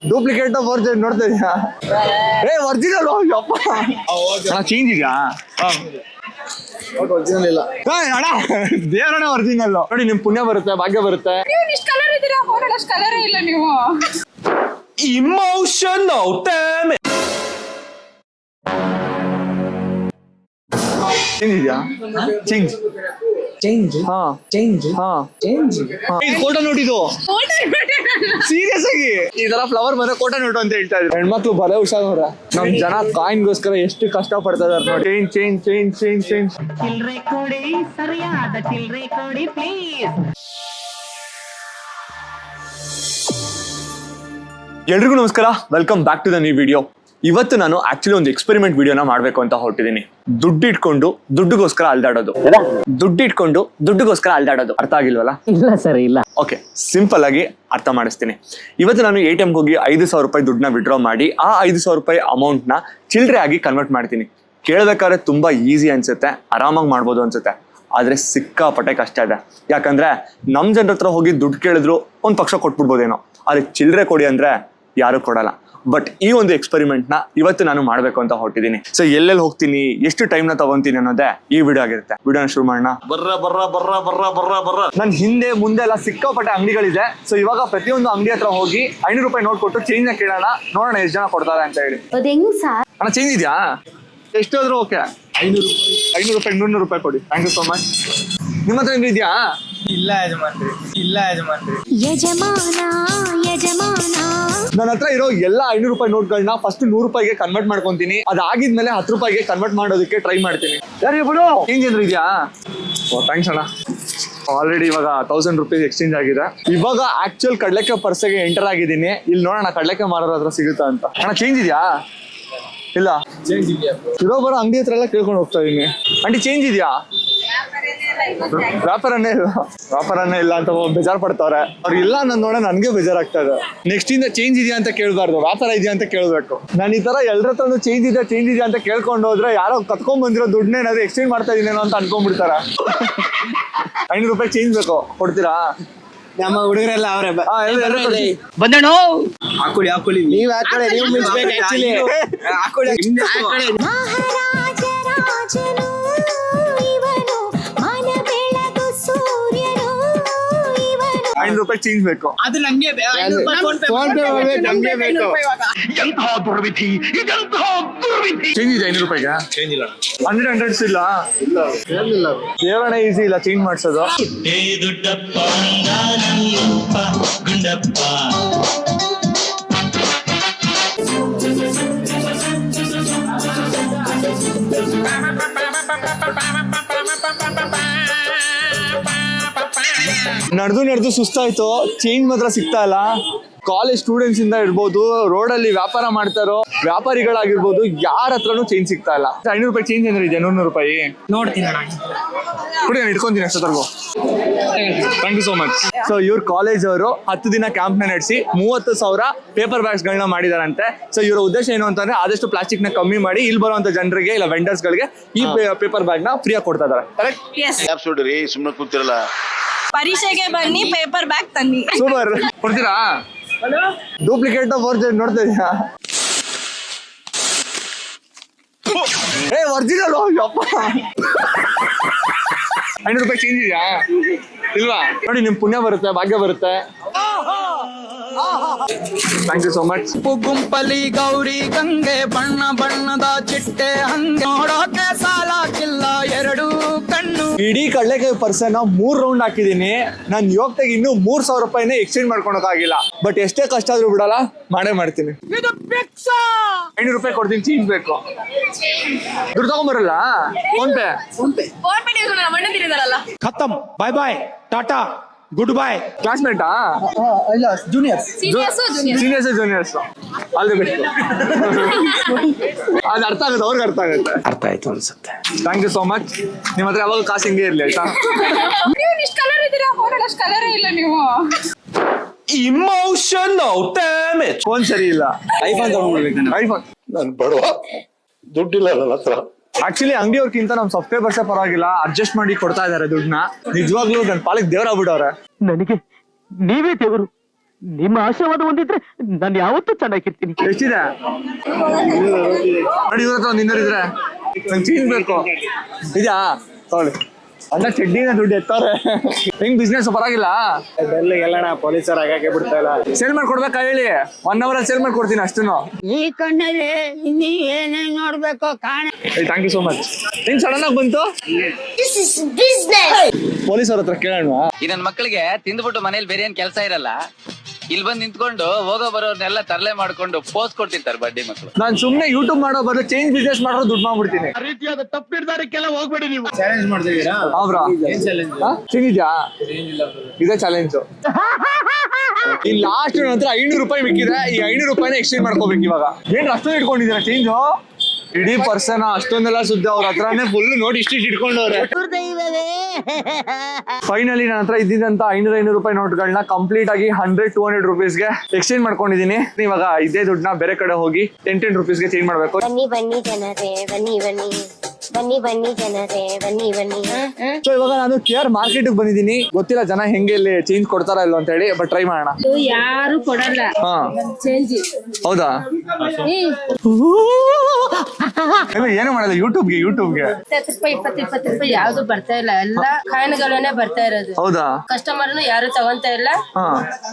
Duplicate original ನೋಡ್ತಾ ಇದೀಯಾ? Original change ಇದೆಯಾ? ಒರಿಜಿನಲ್ ಇಲ್ಲ ಅಣ್ಣ, ದೇವರಣ್ಣ ಒರಿಜಿನಲ್ ನೋಡಿ. ನಿಮ್ ಪುಣ್ಯ ಬರುತ್ತೆ, ಭಾಗ್ಯ ಬರುತ್ತೆ. ಕಲರ್ ಇದೀರಾ, ಅಷ್ಟು ಕಲರೇ ಇಲ್ಲ ನೀವು. Emotional damage. ಚೇಂಜ್ ಇದೆಯಾ? ಚೇಂಜ್ ಚೇಂಜ್ ಹಾ ಚೇಂಜ್ ಹಾ ಚೇಂಜ್ ಕೋಟಾ ನೋಟ್ ಇದು. ಸೀರಿಯಸ್ ಆಗಿ ಈ ತರ ಫ್ಲವರ್ ಬಂದ್ರೆ ಕೋಟಾ ನೋಟು ಅಂತ ಹೇಳ್ತಾ ಇದ್ರು. ಹೆಣ್ಮಕ್ಳು ಬರೇ ಹುಷಾರವ್ರ. ನಮ್ ಜನ ಕಾಯಿನ್ಗೋಸ್ಕರ ಎಷ್ಟು ಕಷ್ಟ ಪಡ್ತಾ ಇದಾರೆ ನೋಡಿ. Change change change change change. ಚಿಲ್ರೆ ಕೊಡಿ, ಸರಿಯಾದ ಚಿಲ್ರೆ ಕೊಡಿ ಪ್ಲೀಸ್. ಎಲ್ರಿಗೂ ನಮಸ್ಕಾರ, welcome back to the new video. ಇವತ್ತು ನಾನು ಆಕ್ಚುಲಿ ಒಂದು ಎಕ್ಸ್ಪೆರಿಮೆಂಟ್ ವಿಡಿಯೋನ ಮಾಡ್ಬೇಕು ಅಂತ ಹೊರಟಿದ್ದೀನಿ. ದುಡ್ಡಿಟ್ಕೊಂಡು ದುಡ್ಡುಗೋಸ್ಕರ ಅಲ್ದಾಡೋದು. ದುಡ್ಡಿಟ್ಕೊಂಡು ದುಡ್ಡುಗೋಸ್ಕರ ಅಲ್ದಾಡೋದು ಅರ್ಥ ಆಗಿಲ್ವಲ್ಲ? ಇಲ್ಲ ಸರಿ ಇಲ್ಲ. ಓಕೆ, ಸಿಂಪಲ್ ಆಗಿ ಅರ್ಥ ಮಾಡಿಸ್ತೀನಿ. ಇವತ್ತು ನಾನು ATM ಹೋಗಿ 5,000 ರೂಪಾಯಿ ದುಡ್ಡನ್ನ ವಿಡ್ರಾ ಮಾಡಿ ಆ 5,000 ರೂಪಾಯಿ ಅಮೌಂಟ್ನ ಚಿಲ್ಲರೆ ಆಗಿ ಕನ್ವರ್ಟ್ ಮಾಡ್ತೀನಿ. ಕೇಳಬೇಕಾದ್ರೆ ತುಂಬಾ ಈಸಿ ಅನ್ಸುತ್ತೆ, ಆರಾಮಾಗಿ ಮಾಡ್ಬೋದು ಅನ್ಸುತ್ತೆ. ಆದ್ರೆ ಸಿಕ್ಕಾಪಟ್ಟೆ ಕಷ್ಟ ಇದೆ. ಯಾಕಂದ್ರೆ ನಮ್ ಜನರ ಹತ್ರ ಹೋಗಿ ದುಡ್ಡು ಕೇಳಿದ್ರು ಒಂದ್ ಪಕ್ಷ ಕೊಟ್ಬಿಡ್ಬೋದೇನೋ, ಆದ್ರೆ ಚಿಲ್ಲರೆ ಕೊಡಿ ಅಂದ್ರೆ ಯಾರು ಕೊಡಲ್ಲ. ಬಟ್ ಈ ಒಂದು ಎಕ್ಸ್ಪೆರಿಮೆಂಟ್ ನ ಇವತ್ತು ನಾನು ಮಾಡ್ಬೇಕು ಅಂತ ಹೊರಟಿದ್ದೀನಿ. ಸೊ ಎಲ್ಲೆಲ್ಲಿ ಹೋಗ್ತೀನಿ, ಎಷ್ಟು ಟೈಮ್ ನ ತಗೊಂತೀನಿ ಅನ್ನೋದೇ ಈ ವಿಡಿಯೋ ಆಗಿರುತ್ತೆ. ವಿಡಿಯೋನ ಶುರು ಮಾಡೋಣ. ನನ್ ಹಿಂದೆ ಮುಂದೆ ಎಲ್ಲ ಸಿಕ್ಕಾಪಟ್ಟೆ ಅಂಗಡಿಗಳಿದೆ. ಸೊ ಇವಾಗ ಪ್ರತಿಯೊಂದು ಅಂಗಡಿ ಹತ್ರ ಹೋಗಿ 500 ರೂಪಾಯಿ ನೋಟ್ ಕೊಟ್ಟು ಚೇಂಜ್ ನ ಕೇಳೋಣ, ನೋಡೋಣ ಎಷ್ಟು ಜನ ಕೊಡ್ತಾರೆ ಅಂತ ಹೇಳಿ. ಅಣ್ಣ ಚೇಂಜ್ ಇದೆಯಾ? ಎಷ್ಟು ಹೋದ್ರು ಓಕೆ. 500 ರೂಪಾಯಿ 100 ರೂಪಾಯಿ ಕೊಡಿ. Thank you so much. ನಿಮ್ಮ ಹತ್ರ ಏನ್ ಇದೆಯಾ? ಇಲ್ಲ ಯಜಮಾನ್ರಿ, ಇಲ್ಲ ಯಜಮಾನ್ರಿ. ನನ್ನ ಹತ್ರ ಇರೋ ಎಲ್ಲ 500 ರೂಪಾಯಿ ನೋಟ್ಗಳನ್ನ ಫಸ್ಟ್ 100 ರೂಪಾಯಿಗೆ ಕನ್ವರ್ಟ್ ಮಾಡ್ಕೊಂತೀನಿ. ಅದಾಗಿದ್ಮೇಲೆ 10 ರೂಪಾಯಿಗೆ ಕನ್ವರ್ಟ್ ಮಾಡೋದಕ್ಕೆ ಟ್ರೈ ಮಾಡ್ತೀನಿ. ಯಾರಿಗೆ ಬಿಡು, ಚೇಂಜ್ ಏನಾದ್ರು ಇದೆಯಾ? ಓ ಥ್ಯಾಂಕ್ಸ್ ಅಣ್ಣ. ಆಲ್ರೆಡಿ ಇವಾಗ 1000 ರೂಪೀಸ್ ಎಕ್ಸ್ಚೇಂಜ್ ಆಗಿದೆ. ಇವಾಗ ಆಕ್ಚುಯಲ್ ಕಡ್ಲೆಕಾಯಿ ಪರ್ಸೆಗೆ ಎಂಟರ್ ಆಗಿದ್ದೀನಿ. ಇಲ್ಲಿ ನೋಡೋಣ ಕಡ್ಲೆಕಾಯಿ ಮಾರೋರ ಹತ್ರ ಸಿಗುತ್ತಾ ಅಂತ. ಅಣ್ಣ ಚೇಂಜ್ ಇದೆಯಾ? ಇಲ್ಲ, ಚೇಂಜ್ ಇದೆಯಾ? ಇರೋ ಬರೋ ಅಂಗಡಿ ಹತ್ರ ಎಲ್ಲ ಕೇಳ್ಕೊಂಡು ಹೋಗ್ತಾ ಇದೀನಿ. ಆಂಟಿ ಚೇಂಜ್ ಇದೆಯಾ? ವ್ಯಾಪಾರನೇ ಇಲ್ಲ ಅಂತ ಬೇಜಾರ್ ಪಡ್ತಾವ್ರೆ ಅವ್ರು. ಇಲ್ಲ ನಾನು ನೋಡ ನನ್ಗೆ ಬೇಜಾರಾಗ್ತಾ ಇದೆ. ನೆಕ್ಸ್ಟ್ ಇಂದ ಚೇಂಜ್ ಇದೆಯಾ ಅಂತ ಕೇಳ್ಬಾರ್ದು, ವ್ಯಾಪಾರ ಇದೆಯಾ ಅಂತ ಕೇಳ್ಬೇಕು. ನಾನು ಈ ತರ ಎಲ್ಲರ ಹತ್ರ ಚೇಂಜ್ ಇದೆಯಾ ಅಂತ ಕೇಳ್ಕೊಂಡು ಹೋದ್ರೆ ಯಾರೋ ಕತ್ಕೊಂಡ್ ಬಂದಿರೋ ದುಡ್ಡನ್ನ ಏನಾದ್ರು ಎಕ್ಸ್ಚೇಂಜ್ ಮಾಡ್ತಾ ಇದೀನೇನೋ ಅಂತ ಅನ್ಕೊಂಡ್ಬಿಡ್ತಾರ. 500 ರೂಪಾಯಿ ಚೇಂಜ್ ಬೇಕು, ಕೊಡ್ತೀರಾ? ನಮ್ಮ ಹುಡುಗರೆಲ್ಲ ಅವ್ರೆ ಬಂದಣೋ ಹಾಕೊಳ್ಳಿ ನೀವ್ ಹಾಕೊಳ್ಳಿ, ನೀವು ಮಿಂಚ್ಬೇಕು ಆಕ್ಚುಲಿ. ಹಾಕೊಳ್ಳಿ. 500 ರೂಪಾಯಿ ಚೇಂಜ್ ಬೇಕು. ಅದು ನಮ್ಗೆ ಫೋನ್ ಪೇ ನಮ್ಗೆ ಬೇಕು. ಚೇಂಜ್ ಇದೆ 500 ರೂಪಾಯಿಗೆ? ಚೇಂಜ್ ಇಲ್ಲ. 100 ಇಲ್ಲ. ಏನಿಲ್ಲ, ದೇವರಣ ಈಸಿ ಇಲ್ಲ ಚೇಂಜ್ ಮಾಡ್ಸೋದು. ನಡೆದು ಸುಸ್ತಾಯ್ತು, ಚೇಂಜ್ ಮಾತ್ರ ಸಿಗ್ತಾ ಇಲ್ಲ. ಕಾಲೇಜ್ ಸ್ಟೂಡೆಂಟ್ಸ್ ಇಂದ ಇರ್ಬೋದು, ರೋಡಲ್ಲಿ ವ್ಯಾಪಾರ ಮಾಡ್ತಾರೋ ವ್ಯಾಪಾರಿಗಳಾಗಿರ್ಬೋದು, ಯಾರ ಹತ್ರನೂ ಚೇಂಜ್ ಸಿಗ್ತಾ ಇಲ್ಲ. 500 ರೂಪಾಯಿ ಚೇಂಜ್ ಏನಾದ್ರು ಇದೆ? 100 ರೂಪಾಯಿ ನೋಡ್ತೀನಿ ಕೊಡಿ, ನಾನು ಇಟ್ಕೊಂತೀನಿ ಅಷ್ಟೊತ್ತರ್ಗು. Thank you so much. So ಇವ್ರ ಕಾಲೇಜ್ ಅವರು 10 ದಿನ ಕ್ಯಾಂಪ್ ನ ನಡೆಸಿ 30,000 ಪೇಪರ್ ಬ್ಯಾಗ್ಸ್ ಗಳನ್ನ ಮಾಡಿದಾರಂತೆ. ಸೊ ಇವರ ಉದ್ದೇಶ ಏನು ಅಂತಂದ್ರೆ ಆದಷ್ಟು ಪ್ಲಾಸ್ಟಿಕ್ ನ ಕಮ್ಮಿ ಮಾಡಿ ಇಲ್ಲಿ ಬರುವಂತ ಜನರಿಗೆ ಇಲ್ಲ ವೆಂಡರ್ಸ್ ಗಳಿಗೆ ಈ ಪೇಪರ್ ಬ್ಯಾಗ್ ನ ಫ್ರೀ ಆಗಿ ಕೊಡ್ತಾ ಇದಾರೆ. ಕರೆಕ್ಟ್? ಸುಮ್ಮನೆ ಕೂತಿರಲ್ಲ. ಪರೀಕ್ಷೆಗೆ ಬನ್ನಿ, ಪೇಪರ್ ಬ್ಯಾಗ್ ತನ್ನಿ. ಸೂಪರ್. ಕೊಡ್ತೀರಾ? ಡೂಪ್ಲಿಕೇಟ್ ಒರಿಜಿನಲ್ ನೋಡ್ತಾ ಇದೀಯಾ? ಒರಿಜಿನಲ್ 500 ರೂಪಾಯಿ ಚೇಂಜ್ ಇದೆಯಾ? ಇಲ್ವಾ? ನೋಡಿ ನಿಮ್ ಪುಣ್ಯ ಬರುತ್ತೆ, ಭಾಗ್ಯ ಬರುತ್ತೆ. Thank you so much. ಗುಂಪಲಿ ಗೌರಿ ಗಂಗೆ ಬಣ್ಣ ಬಣ್ಣದ ಚಿಟ್ಟೆ ಹಂಗೆ ನೋಡೋಕೆ ಸಾಲಾಕಿಲ್ಲ ಎರಡು ಕಣ್ಣು. ಇಡೀ ಕಡ್ಲೆಕಾಯಿ ಪರ್ಸನ್ನ 3 ರೌಂಡ್ ಹಾಕಿದೀನಿ. ನಾನು ಯೋಗ್ತಾಗ ಇನ್ನೂ 3,000 ರೂಪಾಯಿನೇ ಎಕ್ಸ್ಚೇಂಜ್ ಮಾಡ್ಕೊಳಕ್ಕಾಗಿಲ್ಲ. ಬಟ್ ಎಷ್ಟೇ ಕಷ್ಟ ಆದ್ರೂ ಬಿಡಲ್ಲ, ಮಾಡೇ ಮಾಡ್ತೀನಿ. 500 ರೂಪಾಯಿ ಕೊಡ್ತೀನಿ, ಚೇಂಜ್ ಬೇಕು. ದುಡ್ಡು ತಗೊಂಬರಲ್ಲ? ಫೋನ್ ಪೇ खत्म, bye bye, tata, good bye. ಕ್ಲಾಸ್ಮೇಟಾ? ಇಲ್ಲ, juniors. Juniors all the best. ಅದು ಅರ್ಥ ಆಗುತ್ತೆ, ಅವ್ರಿಗೆ ಅರ್ಥ ಆಗುತ್ತೆ. ಅರ್ಥ ಆಯ್ತು ಅನ್ಸುತ್ತೆ. Thank you so much. ನಿಮ್ಮ ಹತ್ರ ಯಾವಾಗ ಕಾಸು ಹಿಂಗೆ ಇರ್ಲಿ ಆಯ್ತಾ? ನೀವು ಇಷ್ಟು ಕಲರ್ ಇದೀರಾ, ಅಷ್ಟು ಕಲರೇ ಇಲ್ಲ ನೀವು. Emotional damage. ಫೋನ್ ಸರಿ ಇಲ್ಲ. ಐಫೋನ್ ತಗೊಂಡ್ಬಿಡ್ಬೇಕು. ಐಫೋನ್ ನಾನು ಬಡವ, ದುಡ್ಡಿಲ್ಲ ನನ್ನ ಹತ್ರ. ಆಕ್ಚುಲಿ ಅಂಗಡಿಯವ್ರಕ್ಕಿಂತ ನಮ್ ಸಬ್ಸ್ಕ್ರೈಬರ್ಸೇ ಪರವಾಗಿಲ್ಲ, ಅಡ್ಜಸ್ಟ್ ಮಾಡಿ ಕೊಡ್ತಾ ಇದಾರೆ ದುಡ್ಡನ್ನ. ನಿಜವಾಗ್ಲೂ ನನ್ನ ಪಾಲಿಗೆ ದೇವರಾಗ್ಬಿಟ್ಟವ್ರೆ. ನನಗೆ ನೀವೇ ದೇವರು, ನಿಮ್ಮ ಆಶೀರ್ವಾದ ಹೊಂದಿದ್ರೆ ನಾನು ಯಾವತ್ತೂ ಚೆನ್ನಾಗಿರ್ತೀನಿ. ಎಷ್ಟಿದೆ ನೋಡಿ, ಇವ್ರ ಹತ್ರ ಒಂದು ಇನ್ನೂರು ಇದ್ರೆ ನಂಗೆ ಚೇಂಜ್ ಬೇಕು. ಇದಾ ತಗೊಳ್ಳಿ. ಅಣ್ಣ ಚಡ್ಡಿನ ದುಡ್ಡು ಎತ್ತಾರೆ. ಹೆಂಗ್ ಬಿಸ್ನೆಸ್ ಪರವಾಗಿಲ್ಲ? ಎಲ್ಲಣ್ಣ ಪೊಲೀಸರು ಆಗಾಕೆ ಬಿಡ್ತಾ ಇಲ್ಲ. ಸೇಲ್ ಮಾಡ್ಕೊಡ್ಬೇಕಾ ಹೇಳಿ, 1 hour ಸೇಲ್ ಮಾಡ್ಕೊಡ್ತೀನಿ ಅಷ್ಟನ್ನು. ಈ ಕಣ್ಣಲ್ಲಿ ಇನ್ನೀ ಏನೇನ್ ನೋಡ್ಬೇಕು ಕಾಣ. Thank you so much. ಹೆಂಗ್ ಸಡನ್ ಆಗಿ ಬಂತು? ಪೊಲೀಸ್ ಅವ್ರ ಹತ್ರ ಕೇಳೋಣ. ಈ ನನ್ ಮಕ್ಕಳಿಗೆ ತಿಂದ್ಬಿಟ್ಟು ಮನೇಲಿ ಬೇರೆ ಏನ್ ಕೆಲಸ ಇರಲ್ಲ, ಇಲ್ಲಿ ಬಂದು ನಿಂತ್ಕೊಂಡು ಹೋಗೋ ಬರೋರ್ನೆಲ್ಲ ತರಲೆ ಮಾಡ್ಕೊಂಡು ಪೋಸ್ಟ್ ಕೊಡ್ತಿರ್ತಾರೆ ಬಡ್ಡಿ ಮಕ್ಕಳು. ನಾನ್ ಸುಮ್ನೆ ಯೂಟ್ಯೂಬ್ ಮಾಡೋ ಬದಲು ಚೇಂಜ್ ಬಿಸ್ನೆಸ್ ಮಾಡೋ ದುಡ್ಡು ಮಾಡ್ಬಿಡ್ತೀನಿ. ರೀತಿಯಾದ ತಪ್ಪಿಡ್ದಾರಕ್ಕೆಲ್ಲ ಹೋಗ್ಬೇಡಿ ನೀವು. ಚಾಲೆಂಜ್ ಮಾಡ್ತಿದ್ದೀರಾ? ಅವ್ರಾ ಚೇಂಜ್ ಇದೆಯಾ? ಇದೇ ಚಾಲೆಂಜ್. ಈ ಲಾಸ್ಟ್ ನಂತರ 500 ರೂಪಾಯಿ ಮಿಕ್ಕಿದೆ. ಈ 500 ರೂಪಾಯಿನ ಎಕ್ಸ್ಚೇಂಜ್ ಮಾಡ್ಕೋಬೇಕು ಇವಾಗ. ಏನ್ ಅಷ್ಟೊಂದು ಇಟ್ಕೊಂಡಿದ್ದೀರಾ ಚೇಂಜು? ಇಡೀ ಪರ್ಸನ್ ಅಷ್ಟೊಂದೆಲ್ಲ ಸುದ್ದಿ ಅವ್ರ ಹತ್ರನೇ ಫುಲ್ ನೋಡಿ ಇಷ್ಟು ಇಟ್ಕೊಂಡವ್ರೆ. ಫೈನಲಿ ನನ್ನ ಹತ್ರ ಇದ್ದಿದ್ದಂತ 500 ರೂಪಾಯಿ ನೋಟ್ಗಳನ್ನ ಕಂಪ್ಲೀಟ್ ಆಗಿ 100-200 ರುಪೀಸ್ಗೆ ಎಕ್ಸ್ಚೇಂಜ್ ಮಾಡ್ಕೊಂಡಿದೀನಿ. ಇವಾಗ ಇದೇ ದುಡ್ಡನ್ನ ಬೇರೆ ಕಡೆ ಹೋಗಿ 10 ರೂಪೀಸ್ಗೆ ಚೇಂಜ್ ಮಾಡ್ಬೇಕು. ಬನ್ನಿ ಬನ್ನಿ ಜನರೇ ಬನ್ನಿ ಬನ್ನಿ ಬನ್ನಿ ಬನ್ನಿ ಜನರೇ ಬನ್ನಿ ಬನ್ನಿ. ಸೊ ಇವಾಗ ನಾನು ಕೇರ್ ಮಾರ್ಕೆಟ್ ಬಂದಿದ್ದೀನಿ. ಗೊತ್ತಿಲ್ಲ ಜನ ಹೆಂಗೆ ಇಲ್ಲಿ ಚೇಂಜ್ ಕೊಡ್ತಾರ ಇಲ್ಲ ಅಂತ ಹೇಳಿ, ಬಟ್ ಟ್ರೈ ಮಾಡೋಣ. ಯಾರು ಕೊಡಲ್ಲ ಹಾ ಚೇಂಜ್. ಹೌದಾ? ಏನು ಮಾಡಲ್ಲ ಯೂಟ್ಯೂಬ್ಗೆ 10 ರೂಪಾಯಿ 20 ರೂಪಾಯಿ ಯಾವ್ದು ಬರ್ತಾ ಇಲ್ಲ, ಎಲ್ಲ ಕಾಯಿನ್ಗಳನ್ನೇ ಬರ್ತಾ ಇರೋದು. ಹೌದಾ? ಕಸ್ಟಮರ್ನು ಯಾರು ತಗೊಂತಾ ಇಲ್ಲ. ಹಾ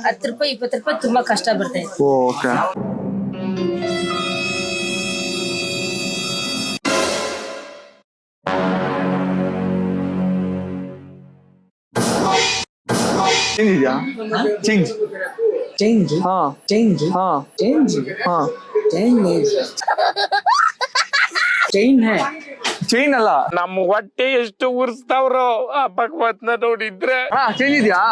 10 ರೂಪಾಯಿ 20 ರೂಪಾಯಿ ತುಂಬಾ ಕಷ್ಟ ಬರ್ತಾ ಇದೆ. ಓಕೆ. ಚೇಂಜ್ ಇದೆಯಾ? ಚೇಂಜ್ ಚೇಂಜ್ ಹಾ ಚೇಂಜ್ ಹಾ ಚೇಂಜ್ ಹಾ ಚೇಂಜ್ ಚೈನ್ ಹೇ ಚೈನ್ ಅಲ್ಲ. ನಮ್ಮ ಹೊಟ್ಟೆ ಎಷ್ಟು ಉರ್ಸ್ತಾವ್ರೋ ಆ ಭಗವತ್ನ ನೋಡಿದ್ರೆ. ಹಾ ಚೇಂಜ್ ಇದೆಯಾ?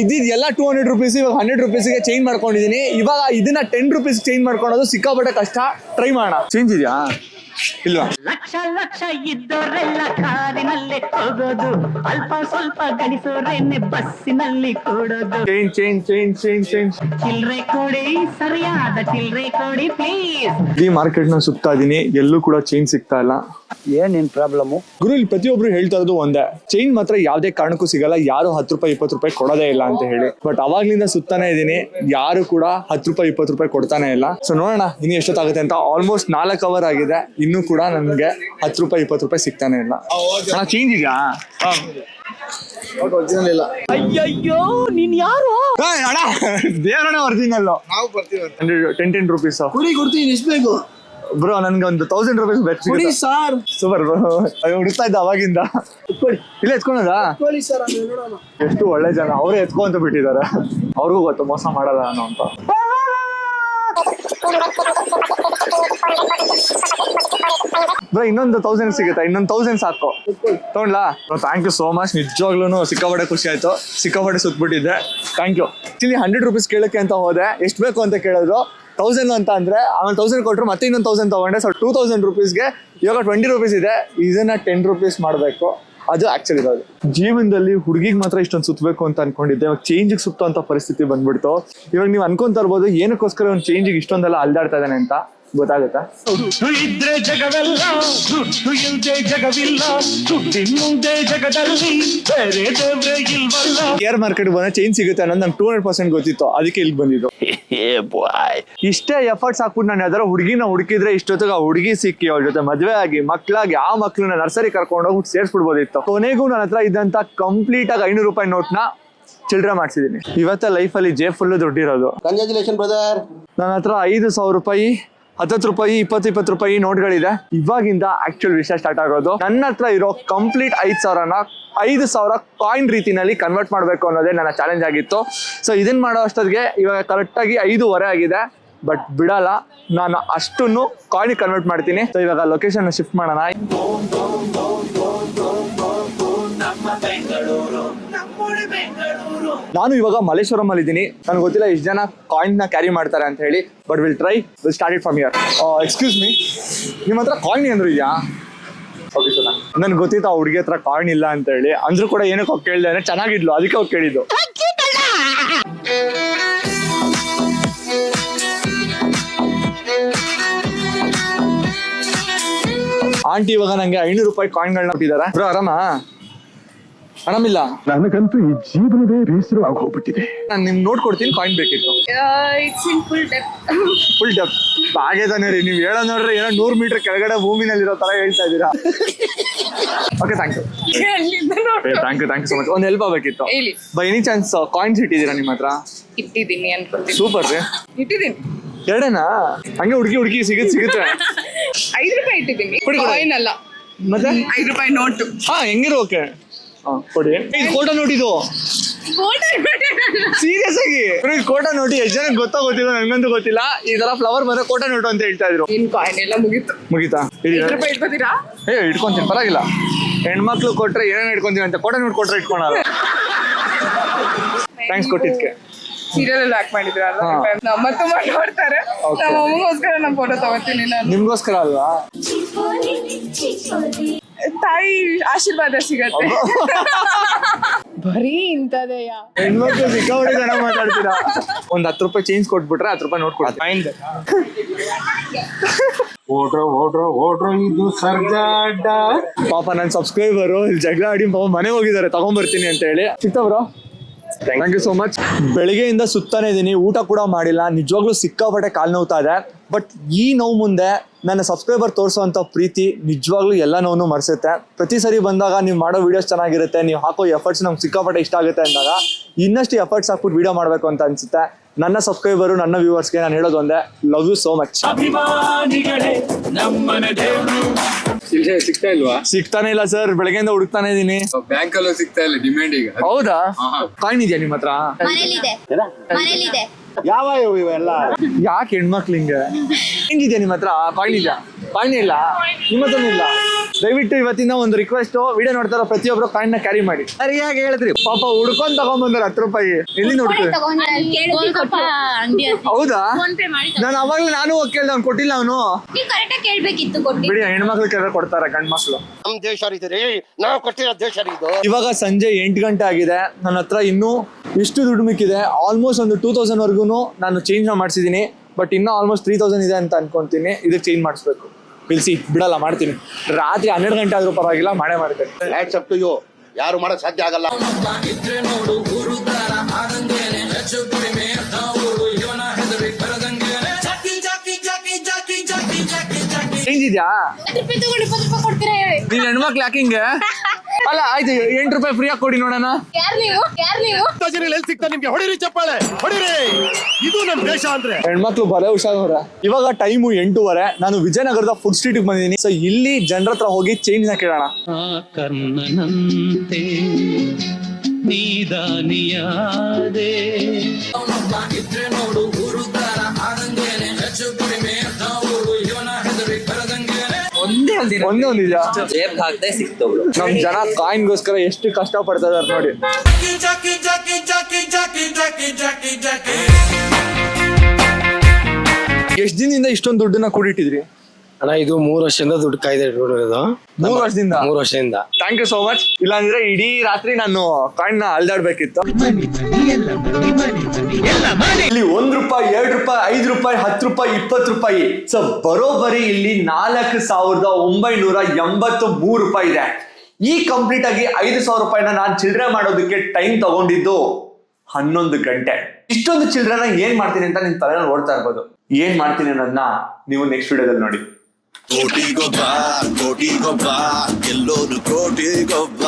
ಇದ್ದಿದ್ ಎಲ್ಲ 200 ರೂಪೀಸ್ ಇವಾಗ 100 ರೂಪೀಸ್ಗೆ ಚೇಂಜ್ ಮಾಡ್ಕೊಂಡಿದೀನಿ. ಇವಾಗ ಇದನ್ನ 10 ರೂಪೀಸ್ ಚೇಂಜ್ ಮಾಡ್ಕೊಳ್ಳೋದು ಸಿಕ್ಕಾಪಟ್ಟೆ ಕಷ್ಟ. ಟ್ರೈ ಮಾಡೋಣ. ಚೇಂಜ್ ಇದೆಯಾ ಇಲ್ವಾ? ಲಕ್ಷ ಲಕ್ಷ ಇದ್ದೋರೆಲ್ಲ ಕಾರಿನಲ್ಲಿ ಹೋಗೋದು, ಅಲ್ಪ ಸ್ವಲ್ಪ ಗಳಿಸೋರೇನೆ ಬಸ್ಸಿನಲ್ಲಿ ಕೊಡೋದು. Change change change change change. ಚಿಲ್ರೆ ಕೊಡಿ, ಸರಿಯಾದ ಚಿಲ್ರೆ ಕೊಡಿ ಪ್ಲೀಸ್. ಈ ಮಾರ್ಕೆಟ್ ನ ಸುತ್ತಾ ಇದೀನಿ, ಎಲ್ಲೂ ಕೂಡ ಚೇಂಜ್ ಸಿಗ್ತಾ ಇಲ್ಲ. ಏನ್ ನಿನ್ ಪ್ರಾಬ್ಲಮ್? ಗುರು ಇಲ್ಲಿ ಪ್ರತಿಯೊಬ್ರು ಹೇಳ್ತಾ ಇರೋದು ಒಂದೇ, ಚೈನ್ ಮಾತ್ರ ಯಾವ್ದೇ ಕಾರಣಕ್ಕೂ ಸಿಗಲ್ಲ, ಯಾರು 10 ರೂಪಾಯಿ 20 ರೂಪಾಯಿ ಕೊಡೋದೇ ಇಲ್ಲ ಅಂತ ಹೇಳಿ. ಬಟ್ ಅವಾಗ್ಲಿಂದ ಸುತ್ತಾನೆ ಇದೀನಿ, ಯಾರು ಕೂಡ 10 ರೂಪಾಯಿ 20 ರೂಪಾಯಿ ಕೊಡ್ತಾನೆ ಇಲ್ಲ. ಸೊ ನೋಡೋಣ ಇನ್ನು ಎಷ್ಟೊತ್ತಾಗುತ್ತೆ ಅಂತ. ಆಲ್ಮೋಸ್ಟ್ 4 ಅವರ್ ಆಗಿದೆ, ಇನ್ನೂ ಕೂಡ ನನ್ಗೆ 10 ರೂಪಾಯಿ 20 ರೂಪಾಯಿ ಸಿಗ್ತಾನೆ ಇಲ್ಲ. ಚೇಂಜ್ ಇದೆಯಾ? ಒರಿಜಿನಲ್ ಇಲ್ಲ. ಅಯ್ಯಯ್ಯೋ ನೀನ್ ಯಾರು? ದೇವರಣ ಒರಿಜಿನಲ್. ನಾವು ಬರ್ತೀವಿ. 10 ರೂಪೀಸ್ ಕುಡಿ ಕೊಡ್ತೀನಿ. ಎಷ್ಟು ಬೇಕು ಬ್ರೋ? ನನ್ಗೆ ಒಂದು 1000 ರೂಪೀಸ್ ಬೇಕು ಸರ್. ಸೂಪರ್ ಬ್ರೋ, ಹುಡುಕ್ತಾ ಇದ್ದ ಅವಾಗಿಂದ. ಇಲ್ಲ ಎತ್ಕೊಳೋದಾ? ಸರ್ ನೋಡೋಣ. ಎಷ್ಟು ಒಳ್ಳೆ ಜನ, ಅವರೇ ಎತ್ಕೊಂತ ಬಿಟ್ಟಿದ್ದಾರೆ. ಅವ್ರಿಗೂ ಗೊತ್ತು ಮೋಸ ಮಾಡಲ್ಲ ಅನ್ನೋ ಅಂತ. ಬ್ರೋ ಇನ್ನೊಂದು 1000 ಸಿಗುತ್ತೆ, ಇನ್ನೊಂದು 1000 ಸಾಕು. ತಗೊಂಡ್ಲಾ? Thank you so much. ನಿಜವಾಗ್ಲೂ ಸಿಕ್ಕಾಪಟ್ಟೆ ಖುಷಿ ಆಯ್ತು, ಸಿಕ್ಕಾಪಟ್ಟೆ ಸುತ್ಬಿಟ್ಟಿದ್ದೆ. Thank you. ಇಲ್ಲಿ 100 ರೂಪೀಸ್ ಕೇಳಕ್ಕೆ ಅಂತ ಹೋದೆ, ಎಷ್ಟು ಬೇಕು ಅಂತ ಕೇಳಿದ್ರು. 1000 ಅಂತ ಅಂದ್ರೆ ಆಮೇಲೆ 1000 ಕೊಟ್ಟರು, ಮತ್ತೆ ಇನ್ನೊಂದು 1000 ತಗೊಂಡೆ. ಸೊ 2000 ರೂಪೀಸ್ಗೆ ಇವಾಗ 20 ರೂಪೀಸ್ ಇದೆ. ಇದನ್ನ 10 ರೂಪೀಸ್ ಮಾಡಬೇಕು. ಅದು ಆಕ್ಚುಲಿ ಇರೋದು. ಜೀವನದಲ್ಲಿ ಹುಡುಗಿಗೆ ಮಾತ್ರ ಇಷ್ಟೊಂದು ಸುತ್ತಬೇಕು ಅಂತ ಅನ್ಕೊಂಡಿದ್ದೆ, ಇವಾಗ ಚೇಂಜಿಗೆ ಸುತ್ತುವಂತ ಪರಿಸ್ಥಿತಿ ಬಂದ್ಬಿಡ್ತು. ಇವಾಗ ನೀವು ಅನ್ಕೊಂತ ಇರ್ಬೋದು ಏನಕ್ಕೋಸ್ಕರ ಒಂದು ಚೇಂಜಿಗೆ ಇಷ್ಟೊಂದೆಲ್ಲ ಅಲ್ದಾಡ್ತಾ ಇದ್ದಾನೆ ಅಂತ. ಗೊತ್ತಾಗುತ್ತಾ? ಇದ್ರೆ ಜಗವೆಲ್ಲ, ದುಡ್ಡು ಇಲ್ದೆ ಜಗವಿಲ್ಲ, ದುಡ್ಡಿನ್ನುಂದೆ ಜಗದಲ್ಲಿ ಬೇರೆ ದೇವ್ರೆ ಇಲ್ವಲ್ಲ. ಕೇರ್ ಮಾರ್ಕೆಟ್ ಬಂದ್ರೆ ಚೇಂಜ್ ಸಿಗುತ್ತೆ ಅನ್ನೋದು ನಂಗೆ 200% ಗೊತ್ತಿತ್ತು, ಅದಕ್ಕೆ ಇಲ್ಲಿ ಬಂದಿದ್ದು. ಇಷ್ಟೇ ಎಫರ್ಟ್ಸ್ ಹಾಕ್ಬಿಟ್ಟು ನಾನು ಯಾವ್ದಾರ ಹುಡುಗಿನ ಹುಡುಕಿದ್ರೆ ಇಷ್ಟೊತ್ತಿಗೆ ಆ ಹುಡುಗಿ ಸಿಕ್ಕಿ ಅವ್ರ ಜೊತೆ ಮದ್ವೆ ಆಗಿ ಮಕ್ಳಾಗಿ ಆ ಮಕ್ಳನ್ನ ನರ್ಸರಿ ಕರ್ಕೊಂಡು ಹೋಗಿ ಸೇರ್ಸ್ಬಿಡ್ಬೋದಿತ್ತು. ಕೊನೆಗೂ ನನ್ನ ಹತ್ರ ಇದ್ದಂತ ಕಂಪ್ಲೀಟ್ ಆಗಿ 500 ರೂಪಾಯಿ ನೋಟ್ನ ಚಿಲ್ಡ್ರೆ ಮಾಡ್ಸಿದೀನಿ. ಇವತ್ತ ಲೈಫಲ್ಲಿ ಜೇ ಫುಲ್ ದುಡ್ಡಿರೋದು. Congratulation brother. ನನ್ನ ಹತ್ರ 5,000 ರೂಪಾಯಿ 10 ರೂಪಾಯಿ 20 ರೂಪಾಯಿ ನೋಟ್ಗಳಿದೆ. ಇವಾಗಿಂದ ಆಕ್ಚುಲ್ ವಿಷಯ ಸ್ಟಾರ್ಟ್ ಆಗೋದು. ನನ್ನ ಹತ್ರ ಇರೋ ಕಂಪ್ಲೀಟ್ 5,000ನ 5,000 ಕಾಯಿನ್ ರೀತಿನಲ್ಲಿ ಕನ್ವರ್ಟ್ ಮಾಡಬೇಕು ಅನ್ನೋದೇ ನನ್ನ ಚಾಲೆಂಜ್ ಆಗಿತ್ತು. ಸೊ ಇದನ್ನ ಮಾಡೋ ಅಷ್ಟೊತ್ತಿಗೆ ಇವಾಗ ಕರೆಕ್ಟಾಗಿ 5:15 ಆಗಿದೆ. ಬಟ್ ಬಿಡಲ್ಲ, ನಾನು ಅಷ್ಟನ್ನು ಕಾಯಿನ್ ಕನ್ವರ್ಟ್ ಮಾಡ್ತೀನಿ. ಸೊ ಇವಾಗ ಲೊಕೇಶನ್ ಶಿಫ್ಟ್ ಮಾಡೋಣ. ನಾನು ಇವಾಗ ಮಲ್ಲೇಶ್ವರಂ ಅಲ್ಲಿ ಇದ್ದೀನಿ. ನನಗೆ ಗೊತ್ತಿಲ್ಲ ಎಷ್ಟು ಜನ ಕಾಯಿನ್ ನ ಕ್ಯಾರಿ ಮಾಡ್ತಾರೆ ಅಂತ ಹೇಳಿ, but will try. Will start it from here. Excuse me, ನಿಮ್ಮ ಹತ್ರ ಕಾಯಿನ್ ಏನಾದ್ರು ಇದೆಯಾ? ಓಕೆ ಸರ್, ನನ್ಗೆ ಗೊತ್ತಿತ್ತು ಆ ಹುಡುಗಿ ಹತ್ರ ಕಾಯಿನ್ ಇಲ್ಲ ಅಂತ ಹೇಳಿ. ಅಂದ್ರೂ ಕೂಡ ಏನಕ್ಕೆ ಹೋಗಿ ಕೇಳಿದೆ ಅಂದ್ರೆ ಚೆನ್ನಾಗಿದ್ಲು, ಅದಕ್ಕೆ ಹೋಗಿ ಕೇಳಿದ್ದು. ಆಂಟಿ ಇವಾಗ ನಂಗೆ 500 ರೂಪಾಯಿ ಕಾಯಿನ್ಗಳನ್ನ ಕೊಟ್ಟಿದ್ದಾರೆ. ಬ್ರೋ ಆರಾಮಾ? ಆರಾಮಿಲ್ಲ. ನನಗಂತೂ ಈ ಜೀವನವೇ ಬೇಸರವಾಗಿ ಹೋಗ್ಬಿಟ್ಟಿದೆ. ನಾನು ನಿಮ್ಗೆ ನೋಟ್ ಕೊಡ್ತೀನಿ, ಕಾಯಿನ್ ಬೇಕಿತ್ತು. ಫುಲ್ ಡೆಪ್ ಹಾಗೆ ತಾನೇ ರೀ, ನೀವು ಹೇಳೋ ನೋಡ್ರಿ ಏನೋ 100 ಮೀಟರ್ ಕೆಳಗಡೆ ಭೂಮಿನಲ್ಲಿರೋ ತರ ಹೇಳ್ತಾ ಇದ್ದೀರಾ. Okay, thank you so much. ಒಂದು ಹೆಲ್ಪ್ ಆಗಬೇಕಿತ್ತು. ಬೈ ಎನಿ ಚಾನ್ಸ್ ಕಾಯಿನ್ಸ್ ಇಟ್ಟಿದ್ದೀರಾ ನಿಮ್ಮ ಹತ್ರ? ಇಟ್ಟಿದ್ದೀನಿ ಅನ್ಕೊಂತೀನಿ. ಸೂಪರ್ ರೀ, ಇಟ್ಟಿದ್ದೀನಿ. ಎರಡೇನಾ? ಹಂಗೆ ಹುಡುಕಿ ಸಿಗುತ್ತೆ. 5 ರೂಪಾಯಿ ಇಟ್ಟಿದ್ದೀನಿ, ಕಾಯಿನ್ ಅಲ್ಲ. ಮತ್ತೆ 5 ರೂಪಾಯಿ ನೋಟು. ಹಾ, ಹೆಂಗಿರೋ ಓಕೆ ಕೊಡಿ. ಇದು ಕೋಟಾ ನೋಟ್, ಇದು ಸೀರಿಯಸ್ ಆಗಿ ಕೋಟಾ ನೋಟಿ. ಎಷ್ಟು ಜನ ಗೊತ್ತಿಲ್ಲ, ನನ್ಗಂತೂ ಗೊತ್ತಿಲ್ಲ. ಈ ತರ ಫ್ಲವರ್ ಬಂದ್ರೆ ಕೋಟಾ ನೋಟು ಅಂತ ಹೇಳ್ತಾ ಇದ್ರು. ಇನ್ ಕಾಯಿನ್ ಎಲ್ಲ ಮುಗೀತಾ? 5 ರೂಪಾಯಿ ಇಟ್ಕೋತೀರಾ? ಇಟ್ಕೊಂತೀನಿ, ಪರವಾಗಿಲ್ಲ. ಹೆಣ್ಮಕ್ಳು ಕೊಟ್ರೆ ಏನೇನು ಇಟ್ಕೊಂತೀವಿ ಅಂತ, ಕೋಟಾ ನೋಟ್ ಕೊಟ್ರೆ ಇಟ್ಕೊಳಲ್ಲ. ಥ್ಯಾಂಕ್ಸ್ ಕೊಟ್ಟಿದ್ಕೆ. ಸೀರಿಯಲ್ ಎಲ್ಲ ಹಾಕ್ ಮಾಡಿದ್ರಲ್ಲ, ನಮ್ಮ ತುಂಬಾ ನೋಡ್ತಾರೆ. ನಮ್ಮ ಅಮ್ಮಗೋಸ್ಕರ ನಾನು ಫೋಟೋ ತಗೋತೀನಿ. ನಾನು ನಿಮ್ಗೋಸ್ಕರ ಅಲ್ವಾ? ತಾಯಿ ಆಶೀರ್ವಾದ ಸಿಗತ್ತೆ. ಬರೀ ಇಂಥದೆಯ ಹೆಣ್ಮಕ್ಳು ಸಿಕ್ಕಾಪಟ್ಟೆ ಜನ ಮಾತಾಡ್ತೀರಾ. ಒಂದ್ 10 ರೂಪಾಯಿ ಚೇಂಜ್ ಕೊಟ್ಬಿಟ್ರೆ 10 ರೂಪಾಯಿ ನೋಟ್ ಕೊಡ್ತೀನಿ. ಓಡ್ರೋ ಇದು ಸರ್ಜಾಡ. ಪಾಪ ನನ್ನ ಸಬ್ಸ್ಕ್ರೈಬರು ಇಲ್ಲಿ ಜಗಳ ಆಡಿ ಪಾಪ ಮನೆಗೆ ಹೋಗಿದ್ದಾರೆ, ತಗೊಂಡ್ಬರ್ತೀನಿ ಅಂತ ಹೇಳಿ. ಸಿಗ್ತಾ bro? Thank you so much. ಬೆಳಿಗ್ಗೆಯಿಂದ ಸುತ್ತಾನೆ ಇದೀನಿ, ಊಟ ಕೂಡ ಮಾಡಿಲ್ಲ. ನಿಜವಾಗ್ಲೂ ಸಿಕ್ಕಾಪಟ್ಟೆ ಕಾಲು ನೋವ್ತಾ ಇದೆ. ಬಟ್ ಈ ನೋವು ಮುಂದೆ ನನ್ನ ಸಬ್ಸ್ಕ್ರೈಬರ್ ತೋರಿಸೋವಂಥ ಪ್ರೀತಿ ನಿಜವಾಗ್ಲೂ ಎಲ್ಲ ನೋವನ್ನು ಮರೆಸುತ್ತೆ. ಪ್ರತಿ ಸರಿ ಬಂದಾಗ ನೀವು ಮಾಡೋ ವಿಡಿಯೋಸ್ ಚೆನ್ನಾಗಿರುತ್ತೆ, ನೀವು ಹಾಕೋ ಎಫರ್ಟ್ಸ್ ನಮ್ಗೆ ಸಿಕ್ಕಾಪಟ್ಟೆ ಇಷ್ಟ ಆಗುತ್ತೆ ಅಂದಾಗ ಇನ್ನಷ್ಟು ಎಫರ್ಟ್ಸ್ ಹಾಕ್ಬಿಟ್ಟು ವಿಡಿಯೋ ಮಾಡಬೇಕು ಅಂತ ಅನ್ಸುತ್ತೆ. ನನ್ನ ಸಬ್ಸ್ಕ್ರೈಬರು, ನನ್ನ ವ್ಯೂವರ್ಸ್ಗೆ ನಾನು ಹೇಳೋದು ಒಂದೇ, ಲವ್ ಯು ಸೋ ಮಚ್. ಸಿಗ್ತಾ ಇಲ್ವಾ? ಸಿಗ್ತಾನೆ ಇಲ್ಲ ಸರ್, ಬೆಳಗ್ಗೆಯಿಂದ ಹುಡುಕ್ತಾನೆ ಇದೀನಿ. ಬ್ಯಾಂಕ್ ಅಲ್ಲೂ ಸಿಗ್ತಾ ಇಲ್ಲ, ಡಿಮ್ಯಾಂಡ್ ಈಗ. ಹೌದಾ? ಕಾಯಿನ್ ಇದೆಯಾ ನಿಮ್ಮ ಹತ್ರ? ಯಾವ ಇವೆಲ್ಲ? ಯಾಕೆ ಹೆಣ್ಮಕ್ಳು ಹಿಂಗೆ? ಹೆಂಗಿದ್ಯಾ ನಿಮ್ಮ ಹತ್ರ? ಕಾಯಿನ್ ಇದೆಯಾ? ಕಾಯಿನ್ ಇಲ್ಲ ನಿಮ್ಮ ಹತ್ರ ಇಲ್ಲ. ದಯವಿಟ್ಟು ಇವತ್ತಿನ ಒಂದು ರಿಕ್ವೆಸ್ಟ್, ವಿಡಿಯೋ ನೋಡ್ತಾರೋ ಪ್ರತಿಯೊಬ್ರು ಕಾಯಿನ್ ನ ಕ್ಯಾರಿ ಮಾಡಿ. ಸರಿಯಾಗಿ ಹೇಳಿದ್ರಿ. ಪಾಪ ಹುಡ್ಕೊಂಡ್ ತಗೊಂಡ್ಬಂದ್ರೆ 10 ರೂಪಾಯಿ ಎಲ್ಲಿಂದ ಹುಡುಕ್ತೀವಿ? ಹೌದಾ? ನಾನು ಅವಾಗ್ಲೇ ನಾನು ಹೋಗಿ ಕೇಳ್ದೆ, ಅವ್ನು ಕೊಟ್ಟಿಲ್ಲ. ಅವನು ಬಿಡಿ, ಹೆಣ್ಮಕ್ಳು ಕೇಳಿದ್ರೆ ಕೊಡ್ತಾರೆ, ಗಂಡ್ ಮಕ್ಳು. ನಮ್ ದೇಶ ರೀ, ನಾವು ಕೊಟ್ಟಿರೋ ದೇಶ ಇದು. ಇವಾಗ ಸಂಜೆ 8 ಗಂಟೆ ಆಗಿದೆ. ನನ್ನ ಹತ್ರ ಇನ್ನೂ ಇಷ್ಟು ದುಡ್ಡು ಮಿಕ್ಕಿದೆ. ಆಲ್ಮೋಸ್ಟ್ ಒಂದು 2000 ವರ್ಗು ನಾನು ಚೇಂಜ್ ಮಾಡಿಸಿದೀನಿ. ಬಟ್ ಇನ್ನೂ ಆಲ್ಮೋಸ್ಟ್ 3000 ಇದೆ ಅಂತ ಅನ್ಕೊಂತೀನಿ. ಇದಕ್ಕೆ ಚೇಂಜ್ ಮಾಡಿಸ್ಬೇಕು. ಬಿಲ್ಸಿ ಬಿಡಲ್ಲ, ಮಾಡ್ತೀನಿ. ರಾತ್ರಿ 12 ಗಂಟೆ ಆದ್ರೂ ಪರವಾಗಿಲ್ಲ, ಮಾಡೇ ಮಾಡ್ತೀನಿ. Hats up to you. ಯಾರು ಮಾಡಕ್ ಸಾಧ್ಯ ಆಗಲ್ಲ. ಚೇಂಜ್ ಇದೆಯಾ? ನೀನ್ ಹೆಣ್ಮಕ್ಳು ಯಾಕೆ ಹಿಂಗೆ? ಅಲ್ಲ ಆಯ್ತು, 8 ರೂಪಾಯಿ ಫ್ರೀ ಆಗಿ ಕೊಡಿ ನೋಡೋಣ. ಸಿಗ್ತಾ ನಿಮ್ಗೆ ಹೊಡಿರಿ, ಚಪ್ಪಾಳೆ ಹೊಡಿರಿ. ಇದು ನಮ್ ದೇಶ ಅಂದ್ರೆ. ಹೆಣ್ಮಕ್ಳು ಬರೇ ಹುಷಾರ. ಇವಾಗ ಟೈಮು 8:30. ನಾನು ವಿಜಯನಗರದ ಫುಡ್ ಸ್ಟ್ರೀಟ್ ಬಂದಿದ್ದೀನಿ. ಸೊ ಇಲ್ಲಿ ಜನರ ಹತ್ರ ಹೋಗಿ ಚೇಂಜ್ ನ ಕೇಳೋಣ. ಕರ್ಣನಂತೆ ನೀದಾನಿಯಾದೆ ಒಂದೇ ಒಂದಿದ್ಯಾ? ಜೇಬ್ ಹಾಕ್ದೆ ಸಿಕ್ತವ್ರು. ನಮ್ ಜನ ಕಾಯಿನ್ಗೋಸ್ಕರ ಎಷ್ಟು ಕಷ್ಟ ಪಡ್ತಾ ಇದಾರೆ ನೋಡಿ. ಎಷ್ಟ್ ದಿನದಿಂದ ಇಷ್ಟೊಂದು ದುಡ್ಡನ್ನ ಕೂಡಿಟ್ಟಿದ್ರಿ ಅಣ್ಣ? ಇದು 3 ವರ್ಷದಿಂದ ದುಡ್ಡು ಕಾಯ್ದೆ ಇಟ್ಕೊಂಡಿರೋದು. 3 ವರ್ಷದಿಂದ? 3 ವರ್ಷದಿಂದ. Thank you so much. ಇಲ್ಲಾಂದ್ರೆ ಇಡೀ ರಾತ್ರಿ ನಾನು ಕಾಯಿನ್ ನ ಅಲ್ದಾಡ್ಬೇಕಿತ್ತು. ಇಲ್ಲಿ 1 ರೂಪಾಯಿ, 2 ರೂಪಾಯಿ, 5 ರೂಪಾಯಿ, 10 ರೂಪಾಯಿ, 20 ರೂಪಾಯಿ. ಸೊ ಬರೋಬ್ಬರಿ ಇಲ್ಲಿ 4983 ರೂಪಾಯಿ ಇದೆ. ಈ ಕಂಪ್ಲೀಟ್ ಆಗಿ 5000 ರೂಪಾಯಿನ ನಾನು ಚಿಲ್ಡ್ರೆ ಮಾಡೋದಕ್ಕೆ ಟೈಮ್ ತಗೊಂಡಿದ್ದು 11 ಗಂಟೆ. ಇಷ್ಟೊಂದು ಚಿಲ್ಡ್ರನ್ನ ಏನ್ ಮಾಡ್ತೀನಿ ಅಂತ ನಿಮ್ ತಲೆ ನೋಡ್ತಾ ಇರ್ಬೋದು. ಏನ್ ಮಾಡ್ತೀನಿ ಅನ್ನೋದನ್ನ ನೀವು ನೆಕ್ಸ್ಟ್ ವಿಡಿಯೋದಲ್ಲಿ ನೋಡಿ. ಕೋಟಿ ಗೊಬ್ಬ ಎಲ್ಲೋನು ಕೋಟಿ ಗೊಬ್ಬ